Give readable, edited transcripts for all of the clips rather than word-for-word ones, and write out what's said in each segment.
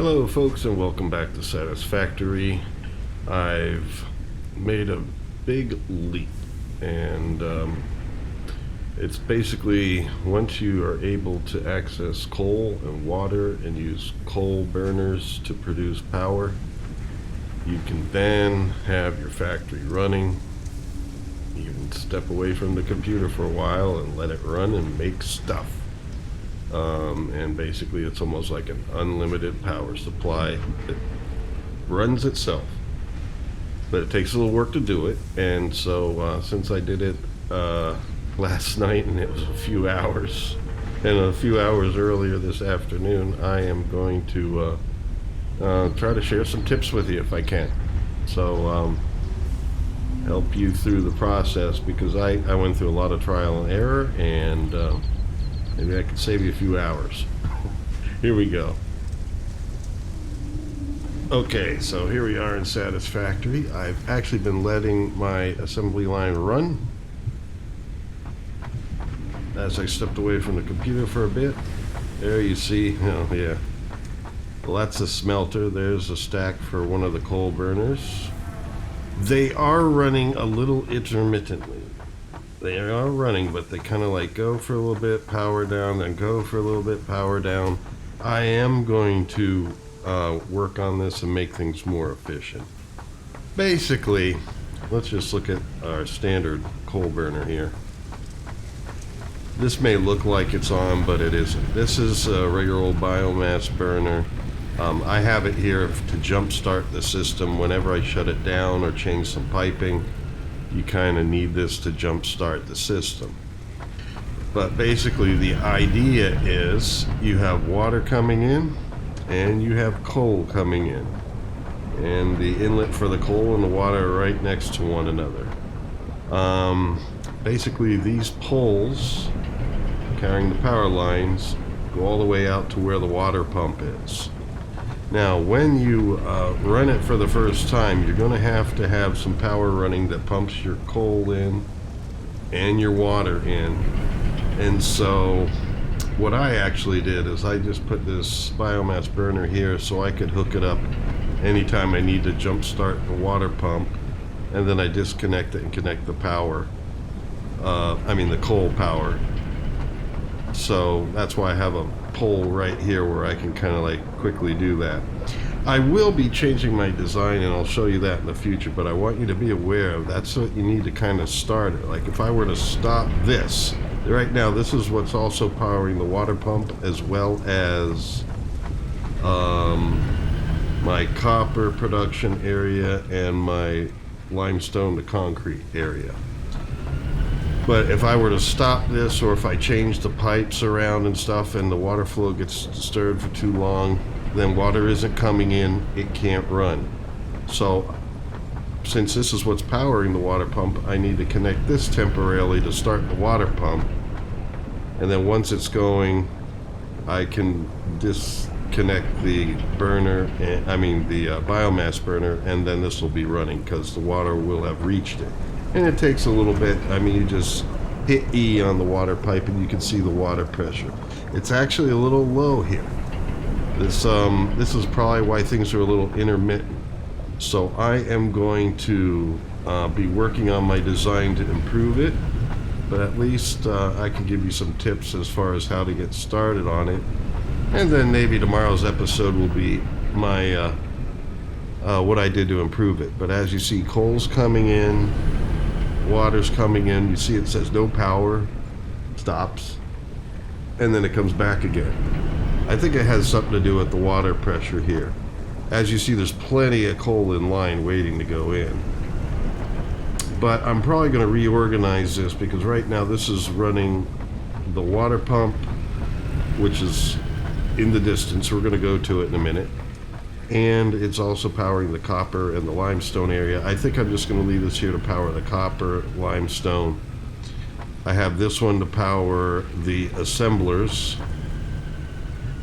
Hello folks, and welcome back to Satisfactory. I've made a big leap, and it's basically once you are able to access coal and water and use coal burners to produce power, you can then have your factory running. You can step away from the computer for a while and let it run and make stuff. And basically it's almost like an unlimited power supply that runs itself, but it takes a little work to do it. And so since I did it last night and it was a few hours, and a few hours earlier this afternoon, I am going to try to share some tips with you if I can, so help you through the process, because I went through a lot of trial and error, and maybe I could save you a few hours. Here we go. Okay, so here we are in Satisfactory. I've actually been letting my assembly line run as I stepped away from the computer for a bit. There you see, oh yeah. Well, that's a smelter. There's a stack for one of the coal burners. They are running a little intermittently. They are running, but they kind of like go for a little bit, power down, then go for a little bit, power down. I am going to work on this and make things more efficient. Basically, let's just look at our standard coal burner here. This may look like it's on, but it isn't. This is a regular old biomass burner. I have it here to jumpstart the system whenever I shut it down or change some piping. You kind of need this to jumpstart the system. But basically the idea is you have water coming in and you have coal coming in, and the inlet for the coal and the water are right next to one another. Basically these poles carrying the power lines go all the way out to where the water pump is. Now, when you run it for the first time, you're going to have some power running that pumps your coal in and your water in. And so what I actually did is I just put this biomass burner here so I could hook it up anytime I need to jump start the water pump, and then I disconnect it and connect the power, the coal power. So that's why I have a pole right here where I can kind of like quickly do that. I will be changing my design, and I'll show you that in the future, but I want you to be aware of that's what you need to kind of start it. Like if I were to stop this, right now this is what's also powering the water pump, as well as my copper production area and my limestone to concrete area. But if I were to stop this, or if I change the pipes around and stuff and the water flow gets disturbed for too long, then water isn't coming in, it can't run. So since this is what's powering the water pump, I need to connect this temporarily to start the water pump. And then once it's going, I can disconnect the burner, the biomass burner, and then this will be running because the water will have reached it. And it takes a little bit. You just hit E on the water pipe and you can see the water pressure. It's actually a little low here. This is probably why things are a little intermittent. So I am going to be working on my design to improve it, but at least I can give you some tips as far as how to get started on it. And then maybe tomorrow's episode will be my what I did to improve it. But as you see, coal's coming in, water's coming in. You see it says no power, stops, and then it comes back again. I think it has something to do with the water pressure here. As you see, there's plenty of coal in line waiting to go in. But I'm probably going to reorganize this, because right now this is running the water pump, which is in the distance. We're going to go to it in a minute. And it's also powering the copper and the limestone area. I think I'm just going to leave this here to power the copper, limestone. I have this one to power the assemblers,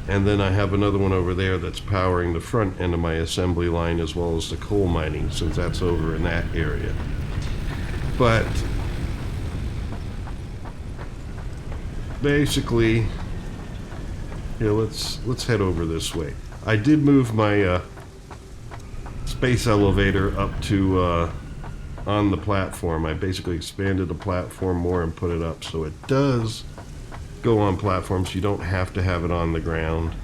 and then I have another one over there that's powering the front end of my assembly line, as well as the coal mining, since that's over in that area. But basically, here, let's head over this way. I did move my space elevator up to on the platform. I basically expanded the platform more and put it up so it does go on platforms. You don't have to have it on the ground.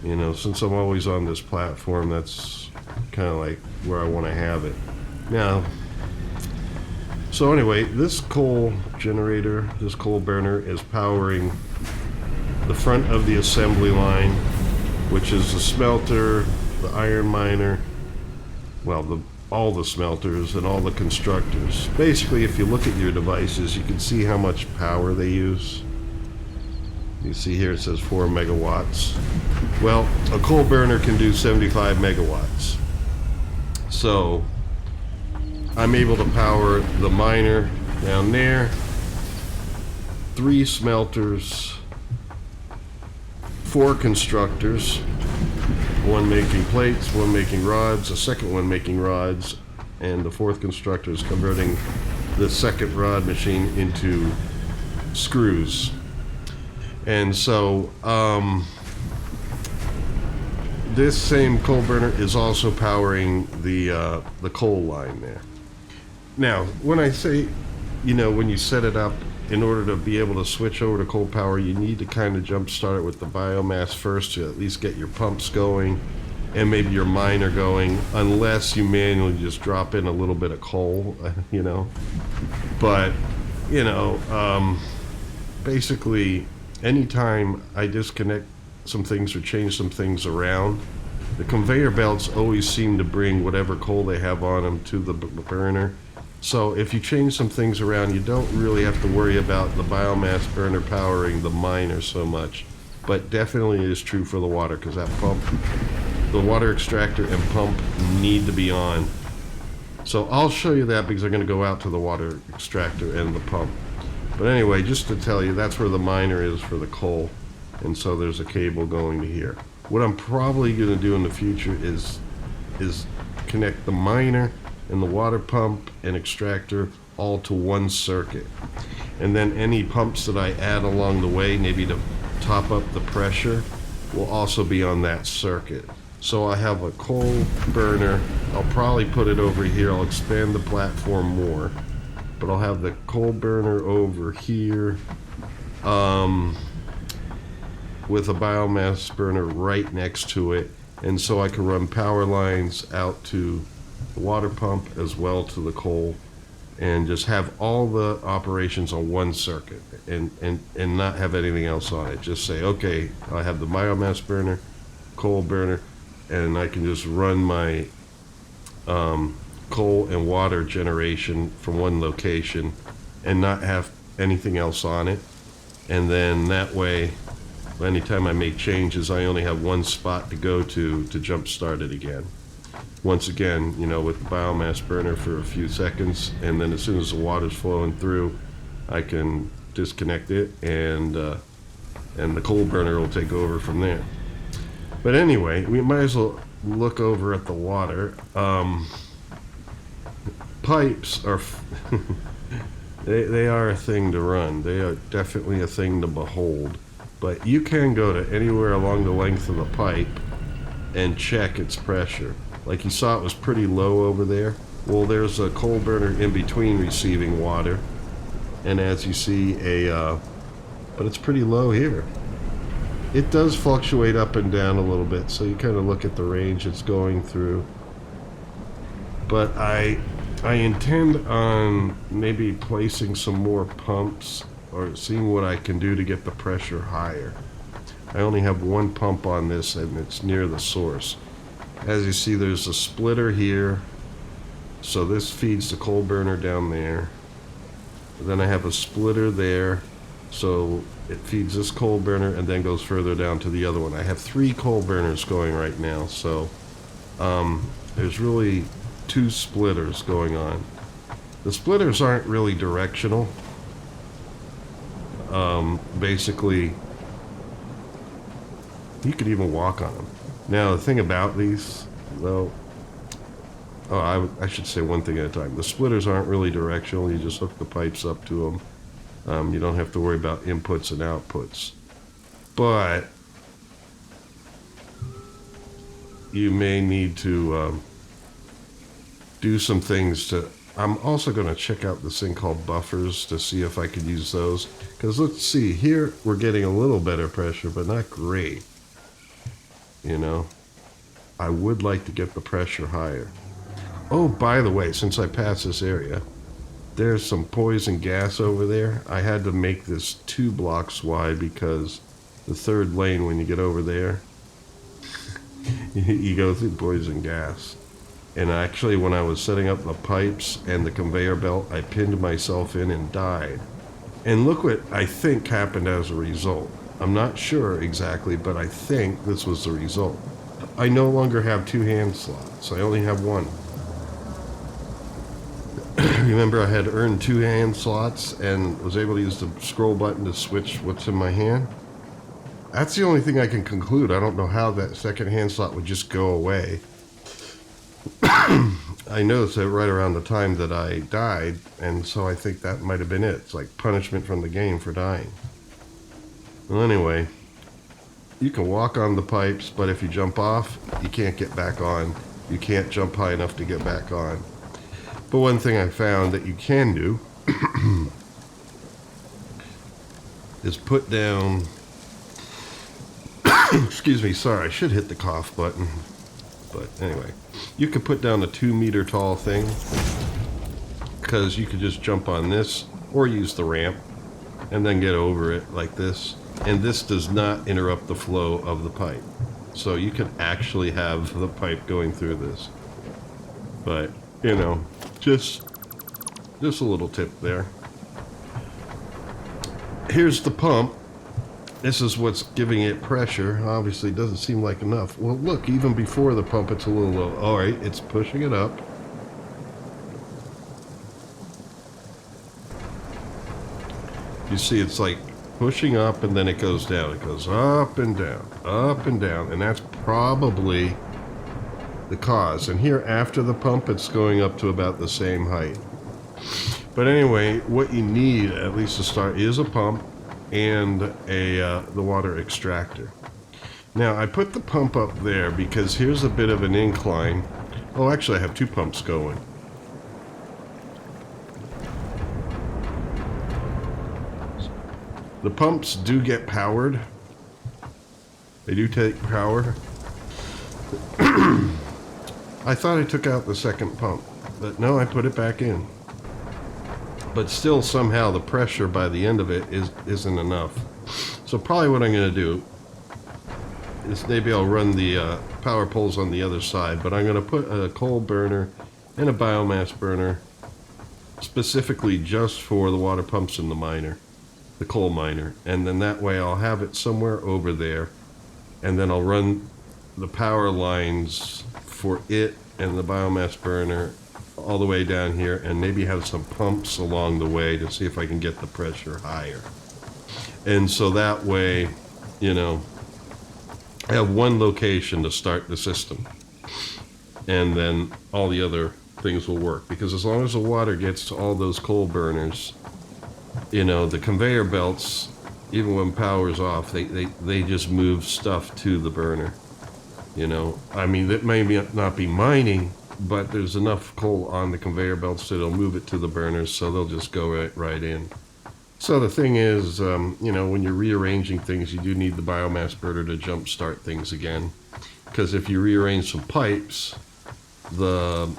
You know, since I'm always on this platform, that's kind of like where I want to have it. Now, so anyway, this coal generator, this coal burner is powering the front of the assembly line, which is the smelter, the iron miner, well, all the smelters and all the constructors. Basically, if you look at your devices, you can see how much power they use. You see here it says 4 megawatts. Well, a coal burner can do 75 megawatts. So I'm able to power the miner down there, 3 smelters, 4 constructors, one making plates, one making rods, a second one making rods, and the 4th constructor is converting the second rod machine into screws. And so this same coal burner is also powering the coal line there. Now, when I say, you know, when you set it up, in order to be able to switch over to coal power, you need to kind of jump start it with the biomass first to at least get your pumps going and maybe your miner going, unless you manually just drop in a little bit of coal, you know. But, you know, basically, anytime I disconnect some things or change some things around, the conveyor belts always seem to bring whatever coal they have on them to the burner. So if you change some things around, you don't really have to worry about the biomass burner powering the miner so much. But definitely it is true for the water, because that pump, the water extractor and pump need to be on. So I'll show you that because I'm going to go out to the water extractor and the pump. But anyway, just to tell you, that's where the miner is for the coal. And so there's a cable going to here. What I'm probably going to do in the future is connect the miner and the water pump and extractor all to one circuit. And then any pumps that I add along the way, maybe to top up the pressure, will also be on that circuit. So I have a coal burner. I'll probably put it over here. I'll expand the platform more. But I'll have the coal burner over here with a biomass burner right next to it. And so I can run power lines out to the water pump as well to the coal, and just have all the operations on one circuit and not have anything else on it. Just say, okay, I have the biomass burner, coal burner, and I can just run my coal and water generation from one location and not have anything else on it. And then that way, anytime I make changes, I only have one spot to go to jump start it again. Once again, you know, with the biomass burner for a few seconds, and then as soon as the water's flowing through, I can disconnect it, and the coal burner will take over from there. But anyway, we might as well look over at the water. Pipes are they are a thing to run. They are definitely a thing to behold. But you can go to anywhere along the length of the pipe and check its pressure. Like you saw, it was pretty low over there. Well, there's a coal burner in between receiving water, and as you see, but it's pretty low here. It does fluctuate up and down a little bit, so you kind of look at the range it's going through. But I intend on maybe placing some more pumps or seeing what I can do to get the pressure higher. I only have one pump on this, and it's near the source. As you see, there's a splitter here, so this feeds the coal burner down there. Then I have a splitter there, so it feeds this coal burner and then goes further down to the other one. I have 3 coal burners going right now, so there's really 2 splitters going on. The splitters aren't really directional. Basically, you could even walk on them. Now, the thing about these, well, I should say one thing at a time. The splitters aren't really directional. You just hook the pipes up to them. You don't have to worry about inputs and outputs. But you may need to do some things to... I'm also going to check out this thing called buffers to see if I could use those. Because let's see, here we're getting a little better pressure, but not great. You know, I would like to get the pressure higher. Oh, by the way, since I passed this area, there's some poison gas over there. I had to make this 2 blocks wide because the third lane, when you get over there, you go through poison gas. And actually, when I was setting up the pipes and the conveyor belt, I pinned myself in and died. And look what I think happened as a result. I'm not sure exactly, but I think this was the result. I no longer have 2 hand slots. I only have 1. Remember, I had earned 2 hand slots and was able to use the scroll button to switch what's in my hand. That's the only thing I can conclude. I don't know how that second hand slot would just go away. I noticed it right around the time that I died, and so I think that might have been it. It's like punishment from the game for dying. Well, anyway, you can walk on the pipes, but if you jump off, you can't get back on. You can't jump high enough to get back on. But one thing I found that you can do is put down... Excuse me, sorry, I should hit the cough button. But anyway, you could put down a 2-meter tall thing, because you could just jump on this or use the ramp and then get over it like this. And this does not interrupt the flow of the pipe. So you can actually have the pipe going through this. But, you know, just a little tip there. Here's the pump. This is what's giving it pressure. Obviously, it doesn't seem like enough. Well, look, even before the pump, it's a little low. All right, it's pushing it up. You see, it's like pushing up, and then it goes down. It goes up and down, and that's probably the cause. And here, after the pump, it's going up to about the same height. But anyway, what you need, at least to start, is a pump and the water extractor. Now, I put the pump up there because here's a bit of an incline. Oh, actually, I have 2 pumps going. The pumps do get powered. They do take power. I thought I took out the second pump, but no, I put it back in. But still, somehow, the pressure by the end of it isn't enough. So probably what I'm going to do is maybe I'll run the power poles on the other side, but I'm going to put a coal burner and a biomass burner specifically just for the water pumps in the miner, the coal miner. And then that way I'll have it somewhere over there, and then I'll run the power lines for it and the biomass burner all the way down here, and maybe have some pumps along the way to see if I can get the pressure higher. And so that way, you know, I have one location to start the system, and then all the other things will work. Because as long as the water gets to all those coal burners, you know, the conveyor belts, even when power's off, they just move stuff to the burner. You know, I mean, it may not be mining, but there's enough coal on the conveyor belts that it'll move it to the burners, so they'll just go right in. So the thing is, you know, when you're rearranging things, you do need the biomass burner to jump start things again. Because if you rearrange some pipes, the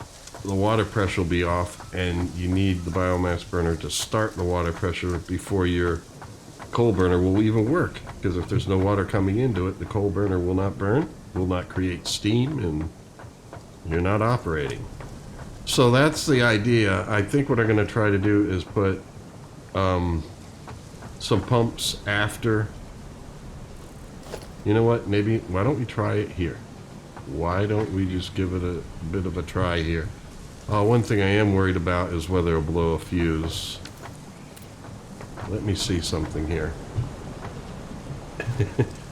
water pressure will be off, and you need the biomass burner to start the water pressure before your coal burner will even work. Because if there's no water coming into it, the coal burner will not burn, will not create steam, and you're not operating. So that's the idea. I think what I'm going to try to do is put some pumps after. You know what? Maybe, why don't we try it here? Why don't we just give it a bit of a try here? One thing I am worried about is whether it'll blow a fuse. Let me see something here.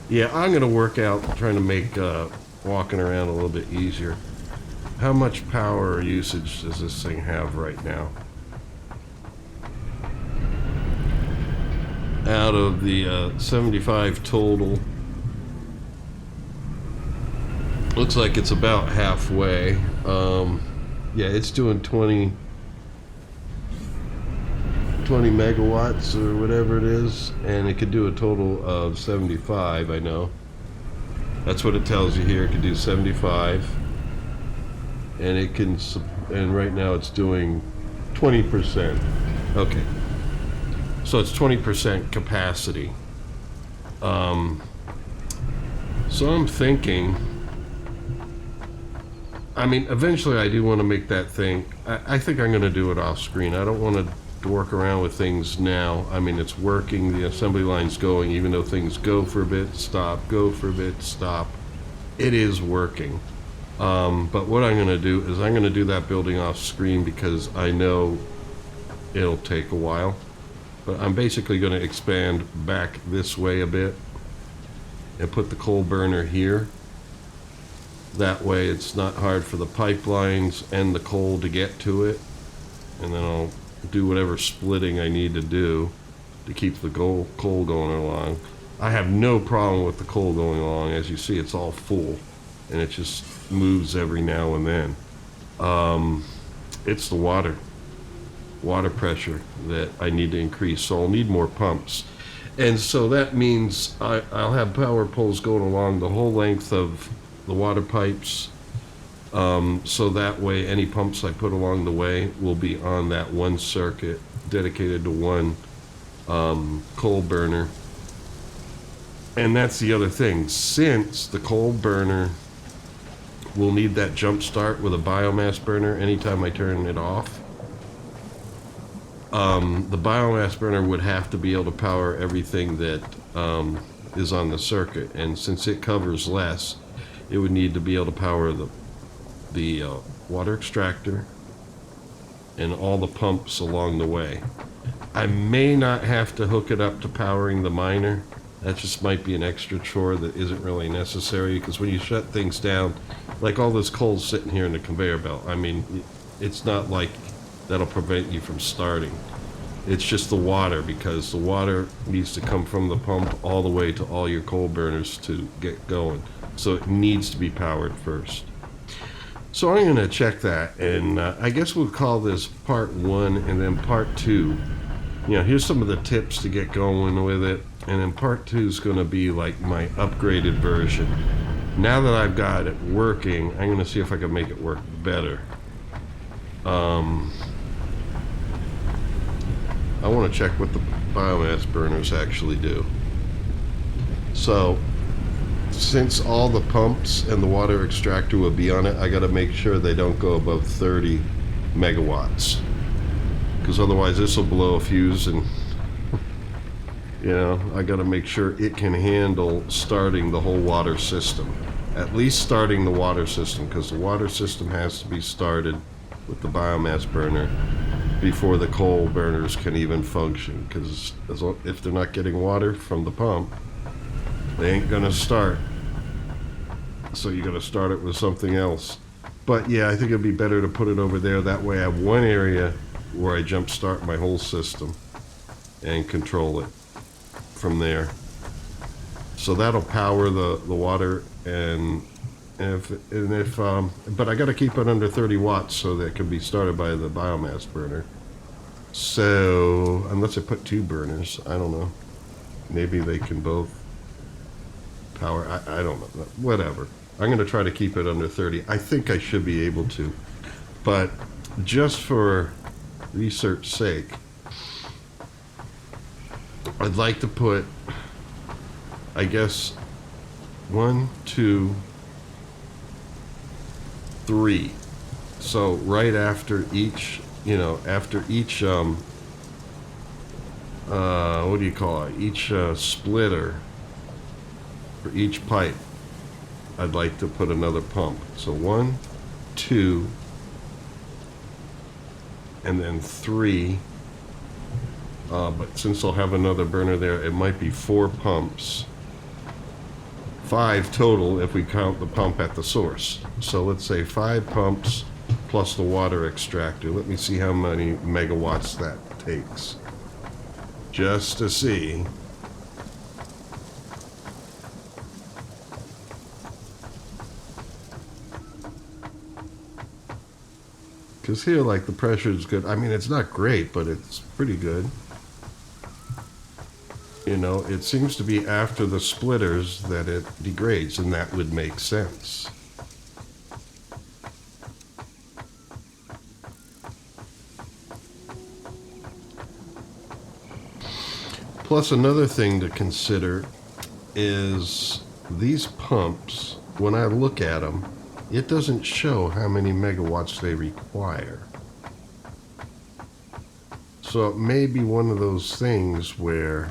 Yeah, I'm going to work out trying to make walking around a little bit easier. How much power usage does this thing have right now? Out of the 75 total, Looks like it's about halfway. Yeah, it's doing 20 megawatts or whatever it is, and it could do a total of 75. I know that's what it tells you here. It could do 75, and it can, and right now it's doing 20%. Okay, so it's 20% capacity. So I'm thinking, I mean, eventually I do want to make that thing. I think I'm going to do it off screen. I don't want to work around with things now. I mean, it's working, the assembly line's going, even though things go for a bit, stop, go for a bit, stop. It is working. But what I'm going to do is I'm going to do that building off screen because I know it'll take a while. But I'm basically going to expand back this way a bit and put the coal burner here. That way it's not hard for the pipelines and the coal to get to it. And then I'll do whatever splitting I need to do to keep the coal going along. I have no problem with the coal going along. As you see, it's all full and it just moves every now and then. It's the water pressure that I need to increase, so I'll need more pumps. And so that means I'll have power poles going along the whole length of the water pipes, so that way any pumps I put along the way will be on that one circuit dedicated to one coal burner. And that's the other thing, since the coal burner will need that jump start with a biomass burner anytime I turn it off. The biomass burner would have to be able to power everything that is on the circuit, and since it covers less, it would need to be able to power the water extractor and all the pumps along the way. I may not have to hook it up to powering the miner. That just might be an extra chore that isn't really necessary, because when you shut things down, like all this coal sitting here in the conveyor belt, I mean, it's not like that'll prevent you from starting. It's just the water, because the water needs to come from the pump all the way to all your coal burners to get going. So it needs to be powered first. So I'm going to check that, and I guess we'll call this part 1, and then part 2. You know, here's some of the tips to get going with it, and then part 2 is going to be like my upgraded version. Now that I've got it working, I'm going to see if I can make it work better. I want to check what the biomass burners actually do. So, since all the pumps and the water extractor will be on it, I got to make sure they don't go above 30 megawatts. Because otherwise this will blow a fuse, and you know, I got to make sure it can handle starting the whole water system. At least starting the water system, because the water system has to be started with the biomass burner before the coal burners can even function, because if they're not getting water from the pump, they ain't gonna start. So you gotta start it with something else. But yeah, I think it'd be better to put it over there. That way I have one area where I jump start my whole system and control it from there. So that'll power the water, but I got to keep it under 30 watts so that it can be started by the biomass burner. So unless I put 2 burners, I don't know. Maybe they can both power. I don't know. Whatever. I'm going to try to keep it under 30. I think I should be able to, but just for research sake, I'd like to put, I guess, 1, 2, 3. So right after each, you know, after each, what do you call it? Each splitter for each pipe, I'd like to put another pump. So 1, 2, and then 3. But since I'll have another burner there, it might be 4 pumps. 5 total if we count the pump at the source. So let's say 5 pumps plus the water extractor. Let me see how many megawatts that takes, just to see. Because here, like, the pressure is good. I mean, it's not great, but it's pretty good. You know, it seems to be after the splitters that it degrades, and that would make sense. Plus, another thing to consider is these pumps, when I look at them, it doesn't show how many megawatts they require. So it may be one of those things where,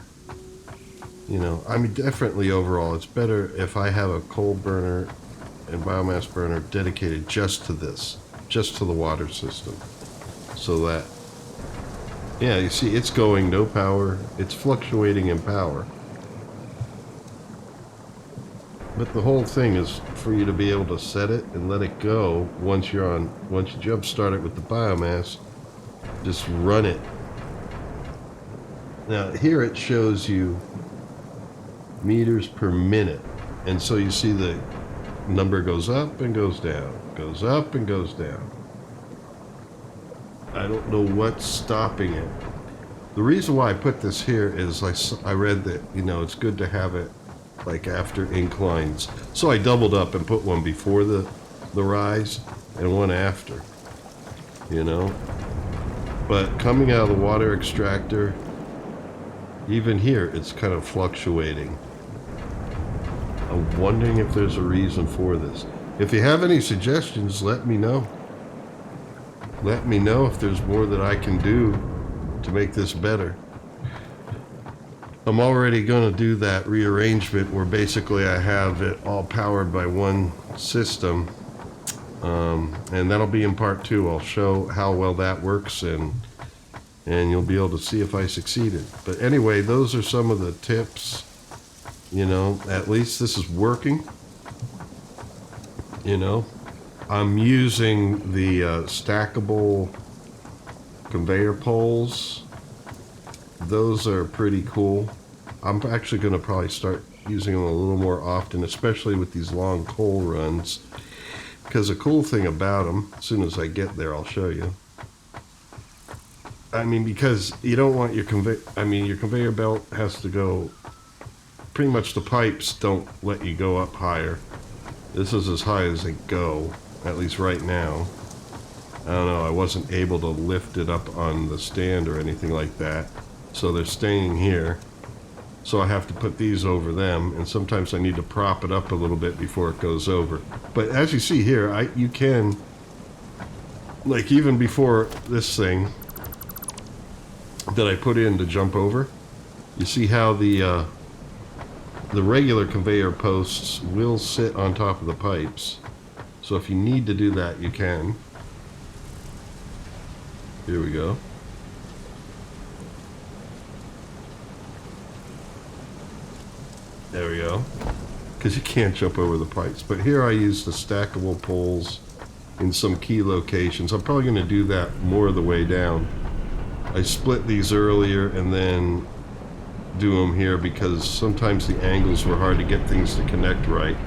you know, I mean, definitely overall, it's better if I have a coal burner and biomass burner dedicated just to this, just to the water system. So that, yeah, you see, it's going no power, it's fluctuating in power. But the whole thing is for you to be able to set it and let it go once you jump start it with the biomass, just run it. Now here it shows you meters per minute, and so you see the number goes up and goes down, goes up and goes down. I don't know what's stopping it. The reason why I put this here is I read that, you know, it's good to have it like after inclines. So I doubled up and put one before the rise and one after, you know. But coming out of the water extractor, even here, it's kind of fluctuating. I'm wondering if there's a reason for this. If you have any suggestions, let me know. Let me know if there's more that I can do to make this better. I'm already going to do that rearrangement where basically I have it all powered by one system. And that'll be in part 2. I'll show how well that works, and you'll be able to see if I succeeded. But anyway, those are some of the tips. You know, at least this is working. You know, I'm using the stackable conveyor poles. Those are pretty cool. I'm actually going to probably start using them a little more often, especially with these long coal runs. Because the cool thing about them, as soon as I get there, I'll show you. I mean, because you don't want your your conveyor belt has to go, pretty much the pipes don't let you go up higher. This is as high as they go, at least right now. I don't know, I wasn't able to lift it up on the stand or anything like that. So they're staying here. So I have to put these over them, and sometimes I need to prop it up a little bit before it goes over. But as you see here, you can, like even before this thing that I put in to jump over, you see how the regular conveyor posts will sit on top of the pipes. So if you need to do that, you can. Here we go. There we go. Because you can't jump over the pipes. But here I use the stackable poles in some key locations. I'm probably going to do that more of the way down. I split these earlier and then do them here because sometimes the angles were hard to get things to connect right.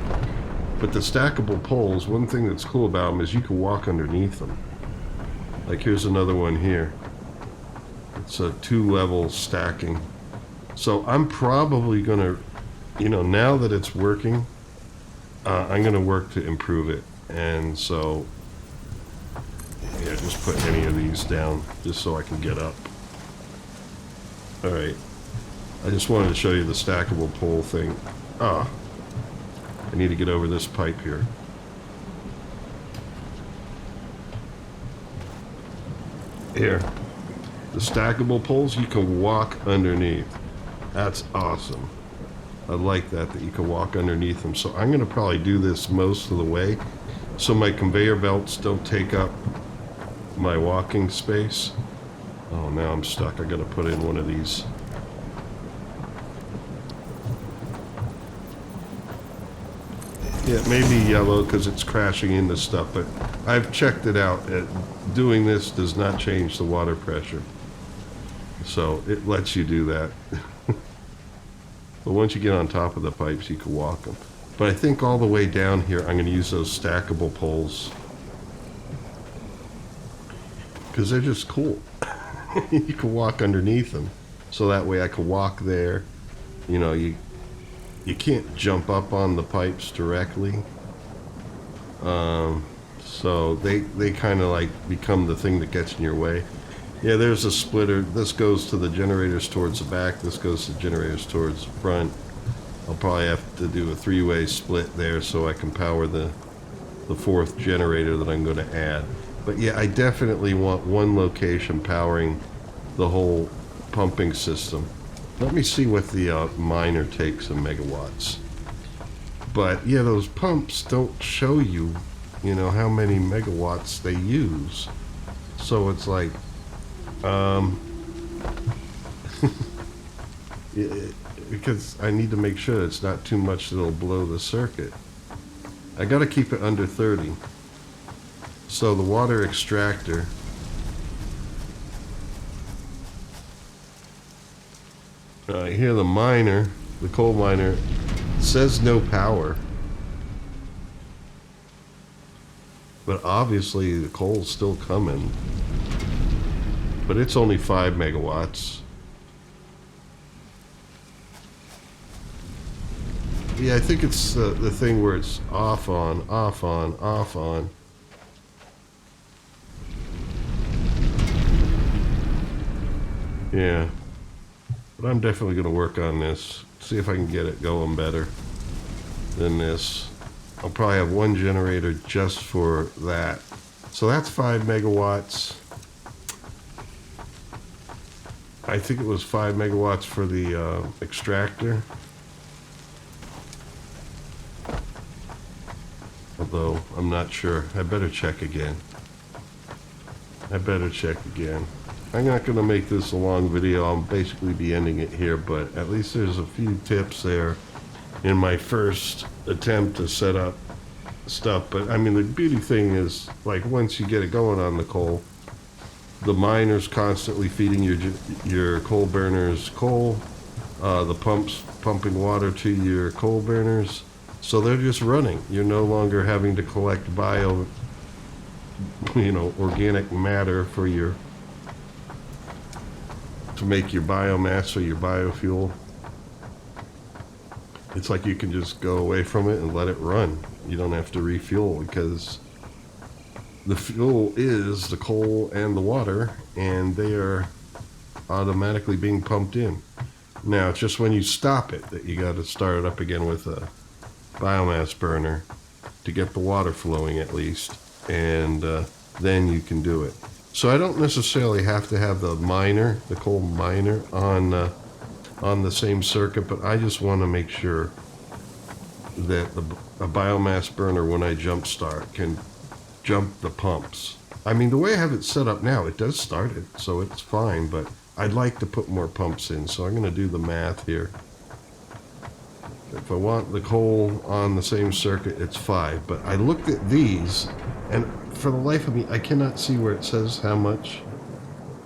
But the stackable poles, one thing that's cool about them is you can walk underneath them. Like here's another one here. It's a 2-level stacking. So I'm probably going to, you know, now that it's working, I'm going to work to improve it. And so, yeah, just put any of these down just so I can get up. Alright. I just wanted to show you the stackable pole thing. I need to get over this pipe here. Here. The stackable poles, you can walk underneath. That's awesome. I like that you can walk underneath them. So I'm going to probably do this most of the way so my conveyor belts don't take up my walking space. Oh, now I'm stuck. I got to put in one of these. Yeah, it may be yellow because it's crashing into stuff, but I've checked it out. Doing this does not change the water pressure. So it lets you do that. But once you get on top of the pipes, you can walk them. But I think all the way down here, I'm going to use those stackable poles. because they're just cool. You can walk underneath them, so that way I can walk there. You know, you can't jump up on the pipes directly, so they kind of like become the thing that gets in your way. Yeah, there's a splitter. This goes to the generators towards the back. This goes to generators towards the front. I'll probably have to do a three-way split there so I can power the fourth generator that I'm going to add. But yeah, I definitely want one location powering the whole pumping system. Let me see what the miner takes in megawatts. But yeah, those pumps don't show you, you know, how many megawatts they use. So it's like, because I need to make sure it's not too much that'll blow the circuit. I got to keep it under 30. So the water extractor, here the miner, the coal miner, says no power. But obviously the coal's still coming. But it's only 5 megawatts. Yeah, I think it's the thing where it's off on, off on, off on. Yeah. But I'm definitely going to work on this. See if I can get it going better than this. I'll probably have one generator just for that. So that's 5 megawatts. I think it was 5 megawatts for the extractor. Although, I'm not sure. I better check again. I'm not going to make this a long video. I'll basically be ending it here, but at least there's a few tips there in my first attempt to set up stuff. But I mean, the beauty thing is, like, once you get it going on the coal, the miner's constantly feeding your coal burners coal, the pumps pumping water to your coal burners, so they're just running. You're no longer having to collect organic matter for to make your biomass or your biofuel. It's like you can just go away from it and let it run. You don't have to refuel, because the fuel is the coal and the water, and they are automatically being pumped in. Now, it's just when you stop it that you got to start it up again with a biomass burner to get the water flowing at least, and then you can do it. So I don't necessarily have to have the miner, the coal miner, on the same circuit, but I just want to make sure that a biomass burner, when I jump start, can jump the pumps. I mean, the way I have it set up now, it does start it, so it's fine, but I'd like to put more pumps in, so I'm going to do the math here. If I want the coal on the same circuit, it's 5, but I looked at these, and for the life of me, I cannot see where it says how much.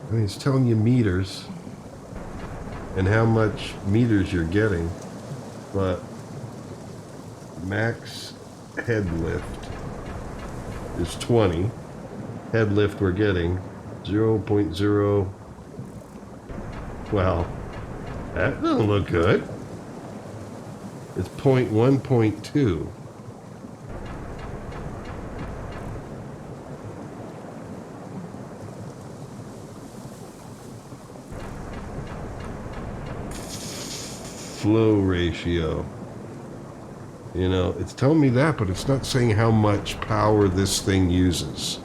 I mean, it's telling you meters and how much meters you're getting, but max head lift is 20. Head lift we're getting 0.0. Well, that doesn't look good. It's 0.1.2. Flow ratio. You know, it's telling me that, but it's not saying how much power this thing uses.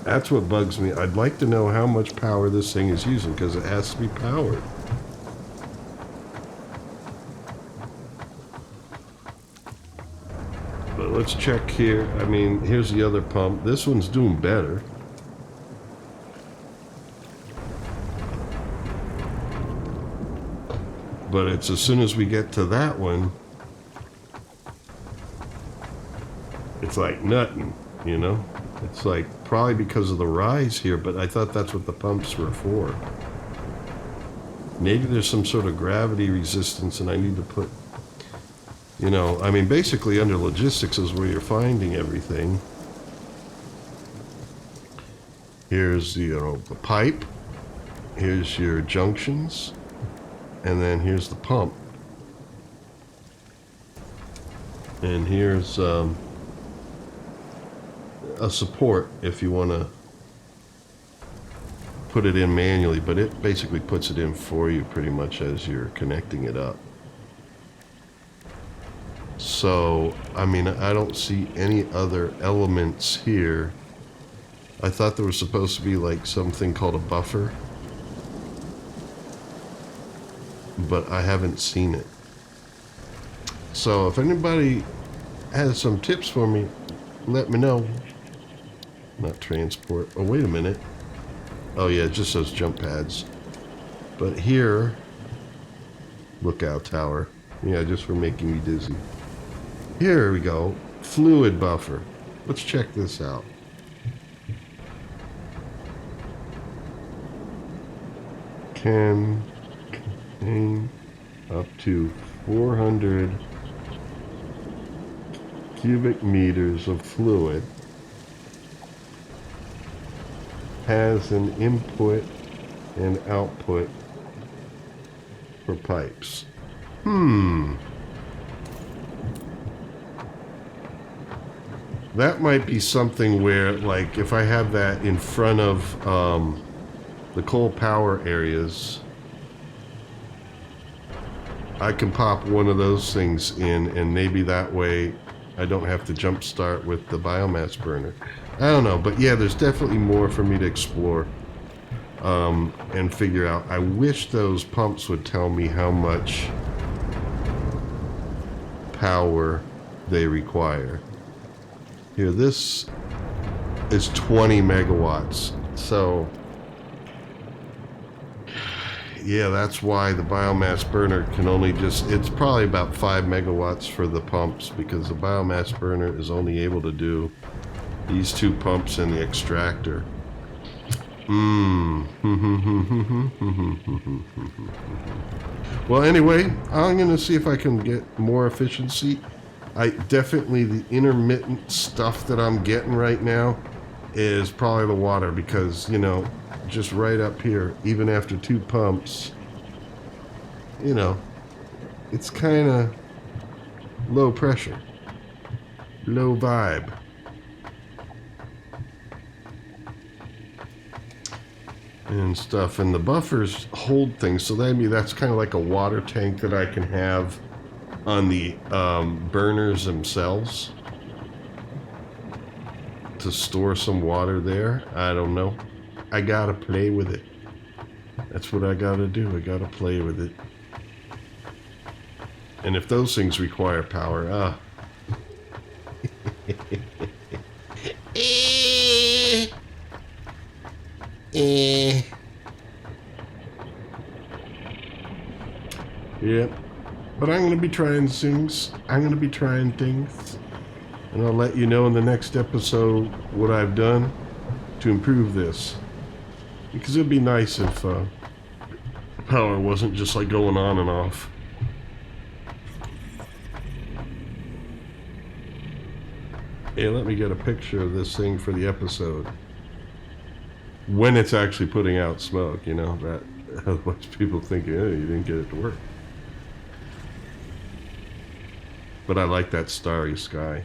That's what bugs me. I'd like to know how much power this thing is using, because it has to be powered. But let's check here. I mean, here's the other pump. This one's doing better. But it's as soon as we get to that one, it's like nothing, you know? It's like probably because of the rise here, but I thought that's what the pumps were for. Maybe there's some sort of gravity resistance and I need to put, you know, I mean, basically under logistics is where you're finding everything. Here's the pipe. Here's your junctions. And then here's the pump. And here's a support if you want to put it in manually, but it basically puts it in for you pretty much as you're connecting it up. So, I mean, I don't see any other elements here. I thought there was supposed to be like something called a buffer, but I haven't seen it. So if anybody has some tips for me, let me know. Not transport. Oh, wait a minute. Oh yeah, it just says jump pads. But here, lookout tower. Yeah, just for making me dizzy. Here we go. Fluid buffer. Let's check this out. Can contain up to 400 cubic meters of fluid. Has an input and output for pipes. That might be something where, like, if I have that in front of the coal power areas, I can pop one of those things in, and maybe that way I don't have to jump start with the biomass burner. I don't know, but yeah, there's definitely more for me to explore and figure out. I wish those pumps would tell me how much power they require. Here, this is 20 megawatts. So, yeah, that's why the biomass burner can only just, it's probably about 5 megawatts for the pumps, because the biomass burner is only able to do these two pumps and the extractor. Well, anyway, I'm going to see if I can get more efficiency. Definitely the intermittent stuff that I'm getting right now is probably the water, because, you know, just right up here, even after 2 pumps, you know, it's kind of low pressure, low vibe. And stuff, and the buffers hold things, so that's kind of like a water tank that I can have on the burners themselves to store some water there. I don't know. I gotta play with it. That's what I gotta do. I gotta play with it. And if those things require power, Yep. But I'm going to be trying things. I'm going to be trying things. And I'll let you know in the next episode what I've done to improve this. Because it'd be nice if power wasn't just like going on and off. Hey, let me get a picture of this thing for the episode. When it's actually putting out smoke, you know, that otherwise people think, oh, you didn't get it to work. But I like that starry sky.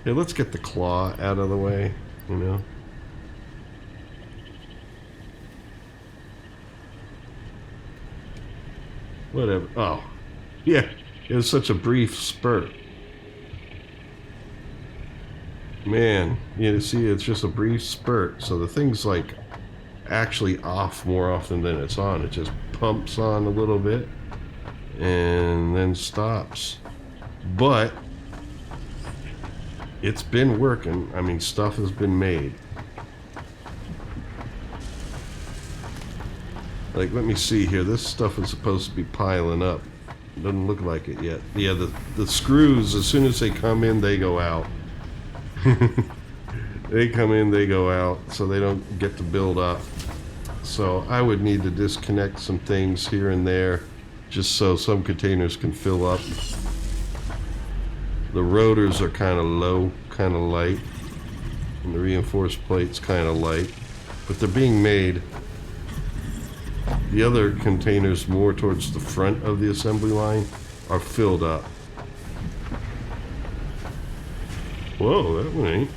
Hey, let's get the claw out of the way, you know. Whatever. Oh, yeah, it was such a brief spurt. Man, you see, it's just a brief spurt. So the thing's like actually off more often than it's on. It just pumps on a little bit and then stops. But it's been working. I mean, stuff has been made. Like, let me see here. This stuff is supposed to be piling up. Doesn't look like it yet. Yeah, the screws, as soon as they come in, they go out. They come in, they go out, so they don't get to build up. So I would need to disconnect some things here and there, just so some containers can fill up. The rotors are kind of low, kind of light, and the reinforced plate's kind of light. but they're being made. The other containers more towards the front of the assembly line are filled up. Whoa, that one ain't.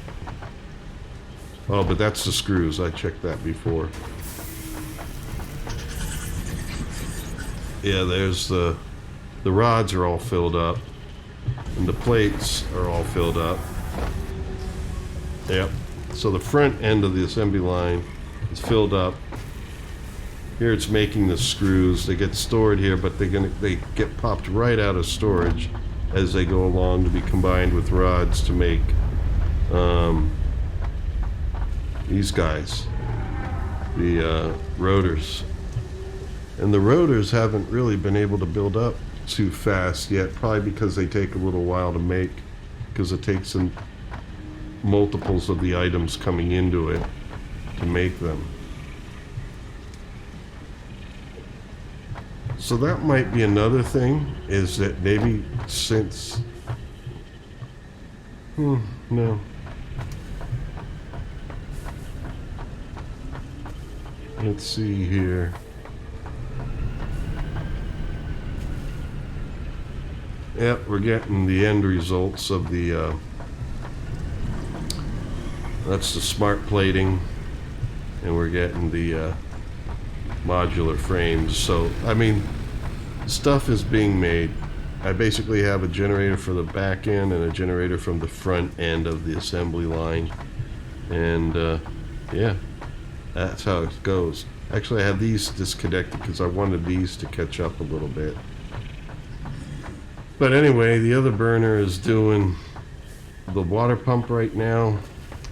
Oh, but that's the screws. I checked that before. Yeah, there's the rods are all filled up, and the plates are all filled up. Yep. So the front end of the assembly line is filled up. Here it's making the screws. They get stored here, but they get popped right out of storage as they go along to be combined with rods to make these guys, the rotors. And the rotors haven't really been able to build up too fast yet, probably because they take a little while to make, because it takes some multiples of the items coming into it to make them. So that might be another thing, is that maybe since no. Let's see here. Yep, we're getting the end results of the that's the smart plating, and we're getting the modular frames. So I mean, stuff is being made. I basically have a generator for the back end and a generator from the front end of the assembly line, and yeah, that's how it goes. Actually, I have these disconnected because I wanted these to catch up a little bit. But anyway, the other burner is doing the water pump right now,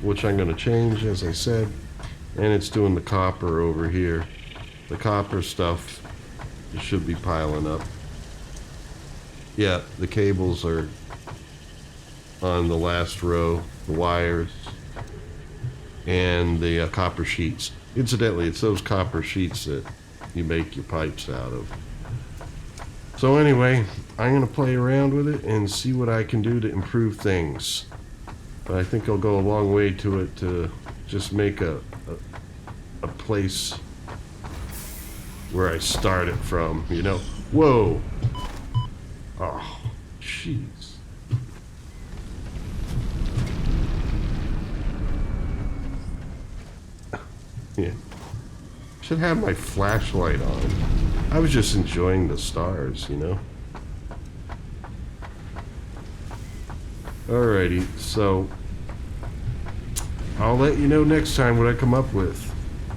which I'm going to change, as I said, and it's doing the copper over here. The copper stuff should be piling up. Yeah, the cables are on the last row, the wires, and the copper sheets. Incidentally, it's those copper sheets that you make your pipes out of. So anyway, I'm going to play around with it and see what I can do to improve things. But I think I'll go a long way to it to just make a place where I start it from, you know. Whoa! Oh, jeez. Yeah. Should have my flashlight on. I was just enjoying the stars, you know. Alrighty, so I'll let you know next time what I come up with.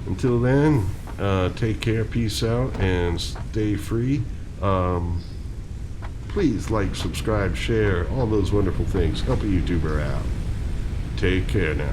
Until then, take care, peace out, and stay free. Please like, subscribe, share, all those wonderful things. Help a YouTuber out. Take care now.